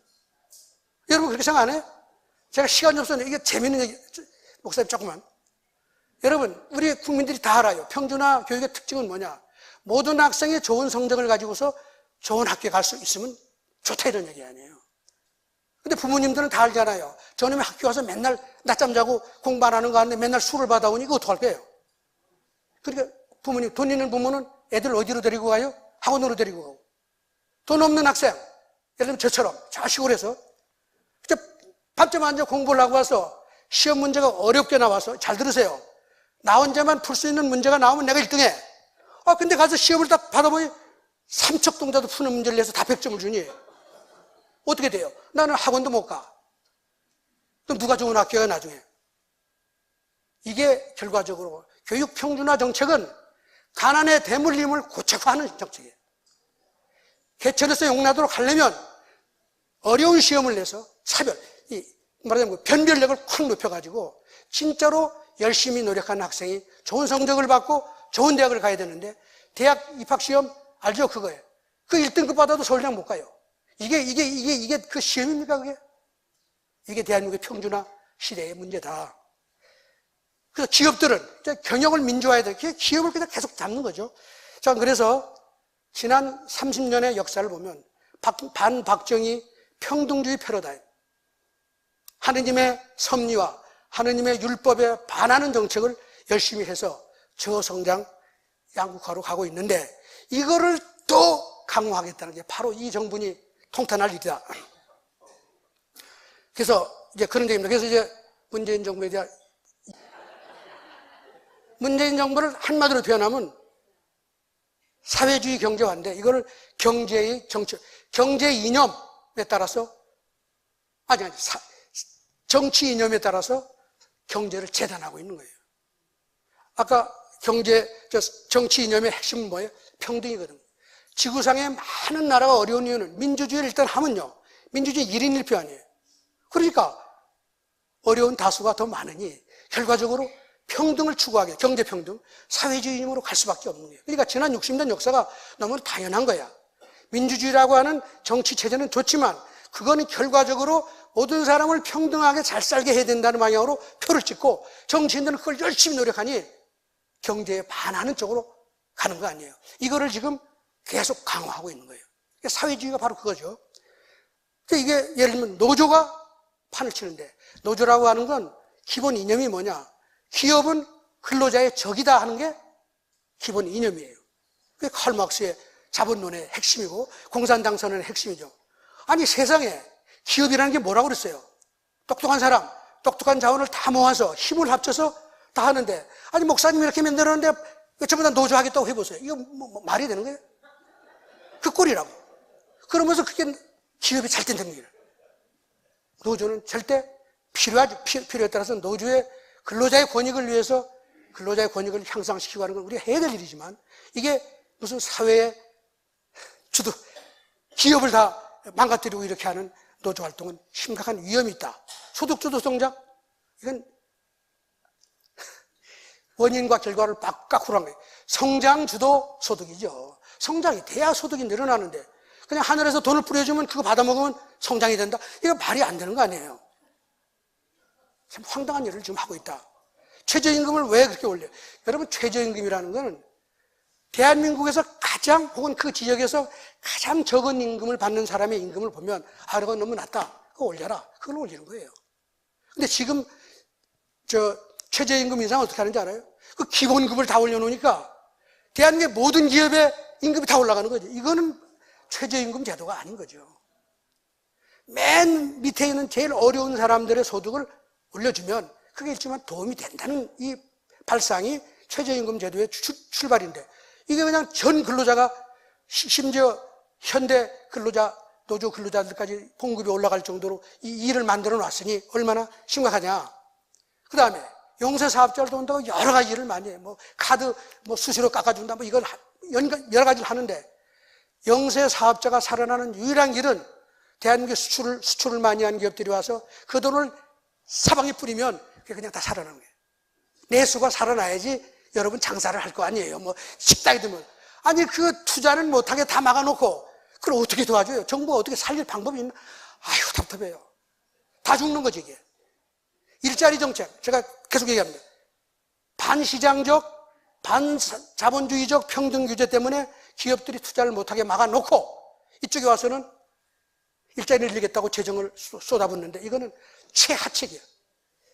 여러분 그렇게 생각 안 해요? 제가 시간이 없어서 이게 재밌는 얘기, 목사님 조금만. 여러분 우리 국민들이 다 알아요. 평준화 교육의 특징은 뭐냐? 모든 학생이 좋은 성적을 가지고서 좋은 학교에 갈 수 있으면 좋다 이런 얘기 아니에요. 근데 부모님들은 다 알잖아요. 저놈이 학교 와서 맨날 낮잠 자고 공부 안 하는 거 아닌데 맨날 술을 받아오니 이거 어떡할 거예요? 그러니까 부모님, 돈 있는 부모는 애들 어디로 데리고 가요? 학원으로 데리고 가고. 돈 없는 학생, 예를 들면 저처럼 저 시골에서 밤잠 앉아 공부를 하고 와서 시험 문제가 어렵게 나와서 잘 들으세요. 나 혼자만 풀 수 있는 문제가 나오면 내가 1등해. 근데 가서 시험을 딱 받아보니 삼척동자도 푸는 문제를 내서 다 100점을 주니 어떻게 돼요? 나는 학원도 못 가. 그럼 누가 좋은 학교야 나중에? 이게 결과적으로 교육 평준화 정책은 가난의 대물림을 고착화하는 정책이에요. 개천에서 용나도록 하려면 어려운 시험을 내서 말하자면 변별력을 확 높여가지고 진짜로 열심히 노력하는 학생이 좋은 성적을 받고 좋은 대학을 가야 되는데 대학 입학시험 알죠? 그거예요. 그 1등급 받아도 서울대학 못 가요. 이게 그 시험입니까 그게? 이게 대한민국의 평준화 시대의 문제다. 그래서 기업들은 경영을 민주화해야 돼. 기업을 그냥 계속 잡는 거죠. 자, 그래서 지난 30년의 역사를 보면 반박정희 평등주의 패러다임, 하느님의 섭리와 하느님의 율법에 반하는 정책을 열심히 해서 저성장 양극화로 가고 있는데 이거를 또 강화하겠다는 게 바로 이 정부니 통탄할 일이다. 그래서 이제 그런 얘기입니다. 그래서 이제 문재인 정부에 대한 문재인 정부를 한마디로 표현하면 사회주의 경제화인데 이거를 경제의 정치, 경제 이념에 따라서 정치 이념에 따라서 경제를 재단하고 있는 거예요. 아까 정치 이념의 핵심은 뭐예요? 평등이거든요. 지구상의 많은 나라가 어려운 이유는 민주주의를 일단 하면요. 민주주의 1인 1표 아니에요. 그러니까 어려운 다수가 더 많으니 결과적으로 평등을 추구하게, 경제평등, 사회주의 이념으로 갈 수밖에 없는 거예요. 그러니까 지난 60년 역사가 너무 당연한 거야. 민주주의라고 하는 정치 체제는 좋지만 그거는 결과적으로 모든 사람을 평등하게 잘 살게 해야 된다는 방향으로 표를 찍고 정치인들은 그걸 열심히 노력하니 경제에 반하는 쪽으로 가는 거 아니에요. 이거를 지금 계속 강화하고 있는 거예요. 사회주의가 바로 그거죠. 이게 예를 들면 노조가 판을 치는데 노조라고 하는 건 기본 이념이 뭐냐? 기업은 근로자의 적이다 하는 게 기본 이념이에요. 그게 칼 막스의 자본론의 핵심이고 공산당 선언의 핵심이죠. 아니 세상에 기업이라는 게 뭐라고 그랬어요? 똑똑한 사람, 똑똑한 자원을 다 모아서 힘을 합쳐서 다 하는데 아니 목사님이 이렇게 만들었는데 전부 다 노조하겠다고 해보세요. 이거 뭐 말이 되는 거예요? 그 꼴이라고. 그러면서 그게 기업이 잘 된다는 얘기예요. 노조는 절대 필요에 따라서 노조의 근로자의 권익을 위해서 근로자의 권익을 향상시키고 하는 건 우리가 해야 될 일이지만 이게 무슨 사회의 주도 기업을 다 망가뜨리고 이렇게 하는 노조 활동은 심각한 위험이 있다. 소득주도 성장 이건 원인과 결과를 바깥으로 한 거예요. 성장주도 소득이죠. 성장이 돼야 소득이 늘어나는데 그냥 하늘에서 돈을 뿌려주면 그거 받아먹으면 성장이 된다. 이거 말이 안 되는 거 아니에요. 참 황당한 일을 지금 하고 있다. 최저임금을 왜 그렇게 올려요? 여러분 최저임금이라는 거는 대한민국에서 가장 혹은 그 지역에서 가장 적은 임금을 받는 사람의 임금을 보면 아, 그거 너무 낮다. 그거 올려라. 그걸 올리는 거예요. 근데 지금 최저임금 인상 어떻게 하는지 알아요? 그 기본급을 다 올려놓으니까 대한민국의 모든 기업의 임금이 다 올라가는 거죠. 이거는 최저임금 제도가 아닌 거죠. 맨 밑에 있는 제일 어려운 사람들의 소득을 올려주면 그게 있지만 도움이 된다는 이 발상이 최저임금 제도의 출발인데 이게 그냥 전 근로자가 심지어 현대 근로자, 노조 근로자들까지 봉급이 올라갈 정도로 이 일을 만들어 놨으니 얼마나 심각하냐. 그 다음에 영세 사업자를 도운다고 여러 가지 일을 많이 해. 뭐 카드 수수료 깎아준다. 뭐 이걸 여러 가지를 하는데 영세 사업자가 살아나는 유일한 길은 대한민국에 수출을 많이 한 기업들이 와서 그 돈을 사방에 뿌리면 그게 그냥 다 살아나는 거예요. 내수가 살아나야지 여러분 장사를 할 거 아니에요. 뭐 식당이 되면 아니 그 투자는 못하게 다 막아놓고 그걸 어떻게 도와줘요? 정부가 어떻게 살릴 방법이 있나? 아휴 답답해요. 다 죽는 거지 이게. 일자리 정책 제가 계속 얘기합니다. 반시장적 반자본주의적 평등 규제 때문에 기업들이 투자를 못하게 막아놓고 이쪽에 와서는 일자리를 늘리겠다고 재정을 쏟아붓는데 이거는 최하책이에요.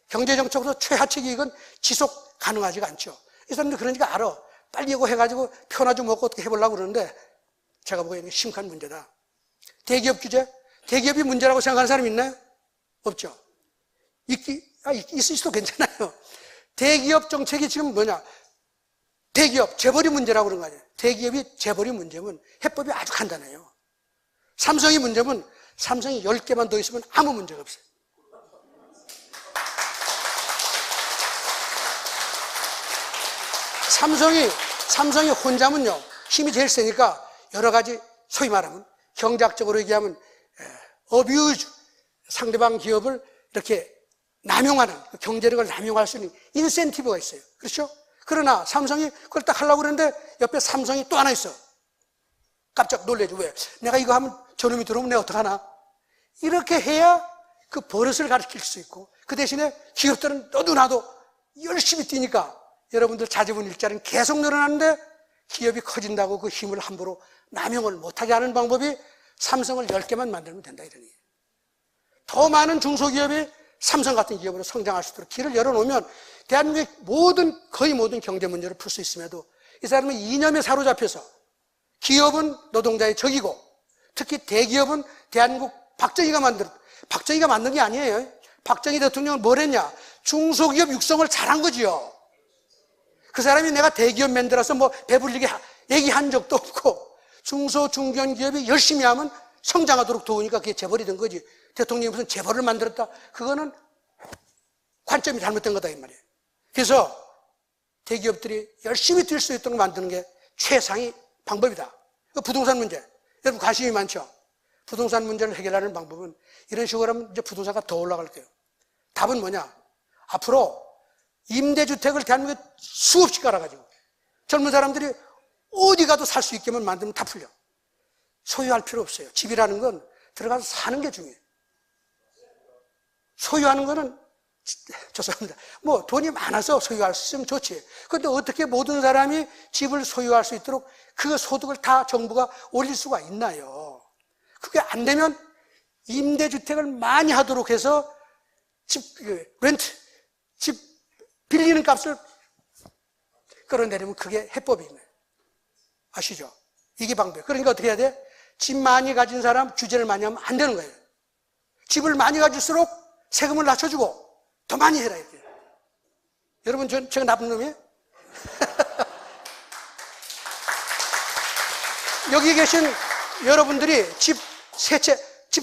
경제정책으로 최하책이 이건 지속 가능하지가 않죠. 이 사람들 그러니까 알아. 빨리 이거 해가지고 표나 좀 먹고 어떻게 해보려고 그러는데 제가 보기에는 심각한 문제다. 대기업 규제? 대기업이 문제라고 생각하는 사람 있나요? 없죠. 있을 수도 괜찮아요. 대기업 정책이 지금 뭐냐? 대기업, 재벌이 문제라고 그런 거 아니에요. 대기업이 재벌이 문제면 해법이 아주 간단해요. 삼성이 문제면 삼성이 10개만 더 있으면 아무 문제가 없어요. 삼성이 혼자면요, 힘이 제일 세니까 여러 가지 소위 말하면 경제학적으로 얘기하면 어뷰즈, 상대방 기업을 이렇게 남용하는, 경제력을 남용할 수 있는 인센티브가 있어요. 그렇죠? 그러나 삼성이 그걸 딱 하려고 그러는데 옆에 삼성이 또 하나 있어. 깜짝 놀래죠. 왜? 내가 이거 하면 저놈이 들어오면 내가 어떡하나? 이렇게 해야 그 버릇을 가르칠 수 있고 그 대신에 기업들은 너도 나도 열심히 뛰니까 여러분들 자제분 일자리는 계속 늘어나는데 기업이 커진다고 그 힘을 함부로 남용을 못하게 하는 방법이 삼성을 10개만 만들면 된다 이러니. 더 많은 중소기업이 삼성 같은 기업으로 성장할 수 있도록 길을 열어놓으면 대한민국의 거의 모든 경제 문제를 풀 수 있음에도 이 사람은 이념에 사로잡혀서 기업은 노동자의 적이고 특히 대기업은 대한민국 박정희가 만든 게 아니에요. 박정희 대통령은 뭘 했냐? 중소기업 육성을 잘한 거지요. 그 사람이 내가 대기업 만들어서 뭐 배불리게 얘기한 적도 없고 중소 중견기업이 열심히 하면 성장하도록 도우니까 그게 재벌이 된 거지. 대통령이 무슨 재벌을 만들었다? 그거는 관점이 잘못된 거다 이 말이에요. 그래서 대기업들이 열심히 뛸 수 있도록 만드는 게 최상의 방법이다. 부동산 문제, 여러분 관심이 많죠? 부동산 문제를 해결하는 방법은 이런 식으로 하면 이제 부동산가 더 올라갈 거예요. 답은 뭐냐? 앞으로 임대주택을 대한민국에 수없이 깔아가지고 젊은 사람들이 어디 가도 살 수 있게만 만들면 다 풀려. 소유할 필요 없어요. 집이라는 건 들어가서 사는 게 중요해요. 소유하는 거는, 죄송합니다. 뭐 돈이 많아서 소유할 수 있으면 좋지. 그런데 어떻게 모든 사람이 집을 소유할 수 있도록 그 소득을 다 정부가 올릴 수가 있나요? 그게 안 되면 임대주택을 많이 하도록 해서 집 빌리는 값을 끌어내리면 그게 해법인 거예요. 아시죠? 이게 방법이에요. 그러니까 어떻게 해야 돼? 집 많이 가진 사람 규제를 많이 하면 안 되는 거예요. 집을 많이 가질수록 세금을 낮춰주고 더 많이 해라 이렇게. 여러분 제가 나쁜 놈이에요? 여기 계신 여러분들이 집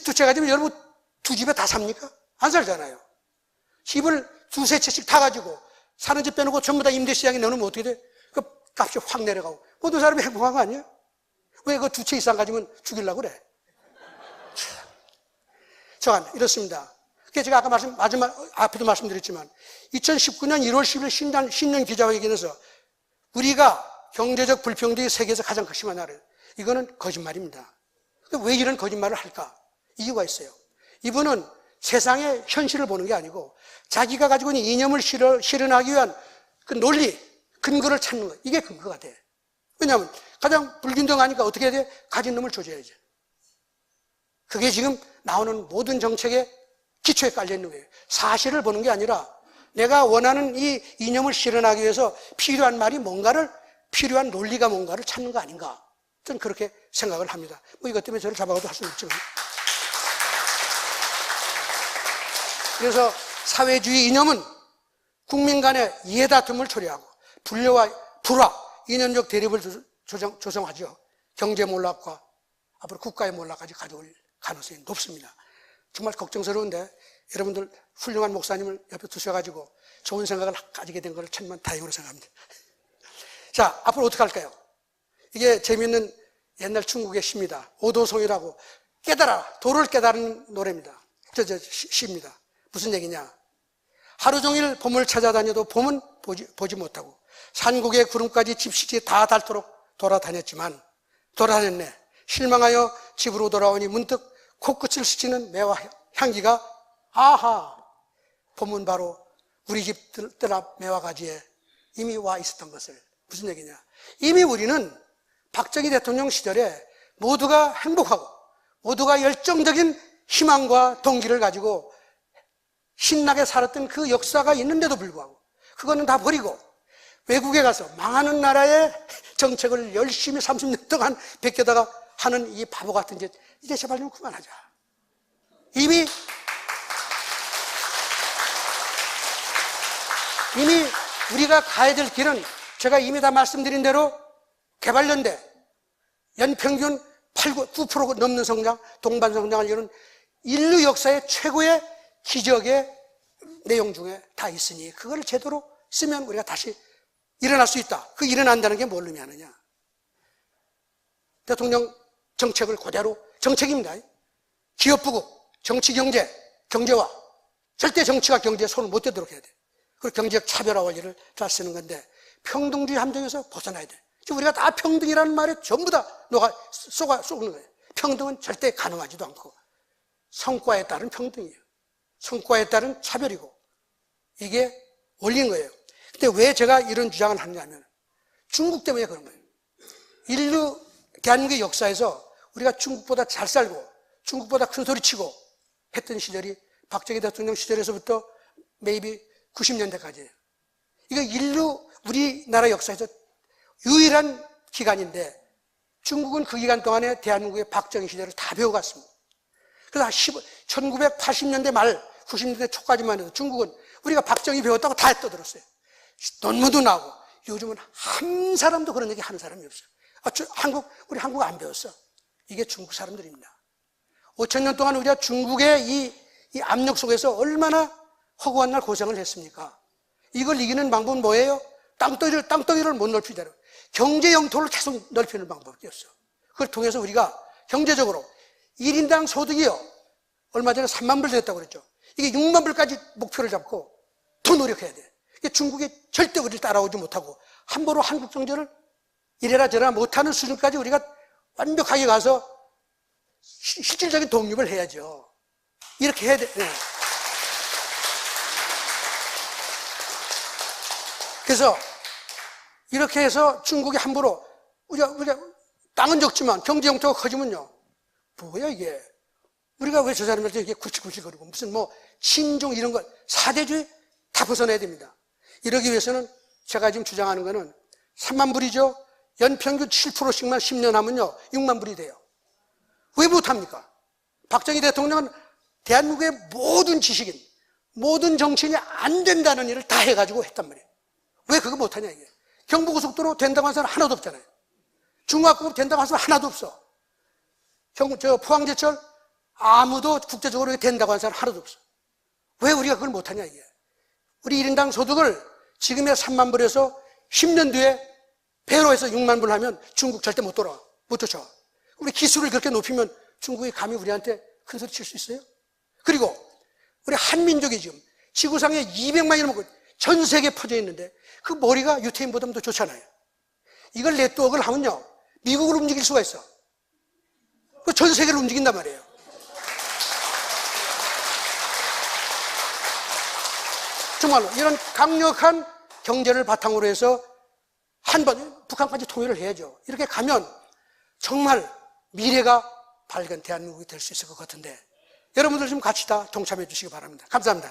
두 채 가지면 여러분 두 집에 다 삽니까? 안 살잖아요. 집을 두세 채씩 다 가지고 사는 집 빼놓고 전부 다 임대시장에 넣으면 어떻게 돼? 그 값이 확 내려가고 모든 사람이 행복한 거 아니에요? 왜 그 두 채 이상 가지면 죽이려고 그래? 자, 이렇습니다. 그게 제가 아까 앞에도 말씀드렸지만 2019년 1월 10일 신년 기자회견에서 우리가 경제적 불평등이 세계에서 가장 심한 나라예요. 이거는 거짓말입니다. 왜 이런 거짓말을 할까? 이유가 있어요. 이분은 세상의 현실을 보는 게 아니고 자기가 가지고 있는 이념을 실현하기 위한 그 논리, 근거를 찾는 거예요. 이게 근거가 돼. 왜냐하면 가장 불균등하니까 어떻게 해야 돼? 가진 놈을 조져야지. 그게 지금 나오는 모든 정책의 기초에 깔려있는 거예요. 사실을 보는 게 아니라 내가 원하는 이 이념을 실현하기 위해서 필요한 말이 뭔가를, 필요한 논리가 뭔가를 찾는 거 아닌가. 저는 그렇게 생각을 합니다. 뭐 이것 때문에 저를 잡아가도 할 수는 없지만. 그래서 사회주의 이념은 국민 간의 이해다툼을 초래하고 불려와 불화, 이념적 대립을 조성하죠. 경제 몰락과 앞으로 국가의 몰락까지 가져올 가능성이 높습니다. 정말 걱정스러운데 여러분들 훌륭한 목사님을 옆에 두셔가지고 좋은 생각을 가지게 된 것을 천만 다행으로 생각합니다. 자, 앞으로 어떻게 할까요? 이게 재미있는 옛날 중국의 시입니다. 오도송이라고 깨달아, 도를 깨달은 노래입니다. 시입니다. 무슨 얘기냐? 하루 종일 봄을 찾아다녀도 봄은 보지 못하고 산국의 구름까지 집시지 다 닳도록 돌아다녔네. 실망하여 집으로 돌아오니 문득 코끝을 스치는 매화 향기가 아하, 봄은 바로 우리 집 뜰 앞 매화가지에 이미 와 있었던 것을. 무슨 얘기냐? 이미 우리는 박정희 대통령 시절에 모두가 행복하고 모두가 열정적인 희망과 동기를 가지고 신나게 살았던 그 역사가 있는데도 불구하고 그거는 다 버리고 외국에 가서 망하는 나라의 정책을 열심히 30년 동안 베껴다가 하는 이 바보 같은 짓, 이제 제발 좀 그만하자. 이미 우리가 가야 될 길은 제가 이미 다 말씀드린 대로 개발연대, 연평균 9% 넘는 성장, 동반 성장을 이루는 인류 역사의 최고의 기적의 내용 중에 다 있으니 그걸 제대로 쓰면 우리가 다시 일어날 수 있다. 그 일어난다는 게 뭘 의미하느냐? 대통령 정책을 그대로, 정책입니다. 기업부국, 정치, 경제와 절대 정치가 경제에 손을 못 대도록 해야 돼. 그리고 경제적 차별화 원리를 잘 쓰는 건데 평등주의 함정에서 벗어나야 돼. 지금 우리가 다 평등이라는 말에 전부 다 쏘는 거예요. 평등은 절대 가능하지도 않고 성과에 따른 평등이에요. 성과에 따른 차별이고 이게 원리인 거예요. 근데 왜 제가 이런 주장을 하느냐면 중국 때문에 그런 거예요. 인류 대한민국의 역사에서 우리가 중국보다 잘 살고 중국보다 큰 소리 치고 했던 시절이 박정희 대통령 시절에서부터 maybe 90년대까지예요. 이거 인류 우리나라 역사에서 유일한 기간인데 중국은 그 기간 동안에 대한민국의 박정희 시대를 다 배워갔습니다. 그래서 1980년대 말 90년대 초까지만 해도 중국은 우리가 박정희 배웠다고 다 떠들었어요. 논문도 나오고 요즘은 한 사람도 그런 얘기 하는 사람이 없어요. 우리 한국 안 배웠어. 이게 중국 사람들입니다. 5,000년 동안 우리가 중국의 이 압력 속에서 얼마나 허구한 날 고생을 했습니까? 이걸 이기는 방법은 뭐예요? 땅덩이를 못 넓히잖아요. 경제 영토를 계속 넓히는 방법밖에 없어. 그걸 통해서 우리가 경제적으로 1인당 소득이요. 얼마 전에 3만 불 됐다고 그랬죠. 이게 6만 불까지 목표를 잡고 더 노력해야 돼. 중국이 절대 우리를 따라오지 못하고 함부로 한국 경제를 이래라 저래라 못하는 수준까지 우리가 완벽하게 가서 실질적인 독립을 해야죠. 이렇게 해야 돼. 네. 그래서 이렇게 해서 중국이 함부로 우리가 땅은 적지만 경제 영토가 커지면요. 뭐야 이게? 우리가 왜 저 사람들한테 이렇게 굴치굴치거리고 무슨 뭐 친중 이런 거 사대주의 다 벗어내야 됩니다. 이러기 위해서는 제가 지금 주장하는 거는 3만 불이죠. 연평균 7%씩만 10년 하면요 6만 불이 돼요. 왜 못합니까? 박정희 대통령은 대한민국의 모든 지식인, 모든 정치인이 안 된다는 일을 다 해가지고 했단 말이에요. 왜 그거 못하냐 이게. 경부고속도로 된다고 하는 사람 하나도 없잖아요. 중화학급 된다고 하는 사람 하나도 없어. 포항제철 아무도 국제적으로 된다고 하는 사람 하나도 없어. 왜 우리가 그걸 못하냐 이게. 우리 1인당 소득을 지금의 3만 불에서 10년 뒤에 배로 해서 6만 불 하면 중국 절대 못 돌아와. 못 쫓아와. 우리 기술을 그렇게 높이면 중국이 감히 우리한테 큰 소리 칠 수 있어요? 그리고 우리 한민족이 지금 지구상에 200만이 넘고 전 세계에 퍼져 있는데 그 머리가 유태인보다 더 좋잖아요. 이걸 네트워크를 하면요 미국을 움직일 수가 있어. 그 전 세계를 움직인단 말이에요. 정말로 이런 강력한 경제를 바탕으로 해서 한 번 북한까지 통일을 해야죠. 이렇게 가면 정말 미래가 밝은 대한민국이 될 수 있을 것 같은데 여러분들 좀 같이 다 동참해 주시기 바랍니다. 감사합니다.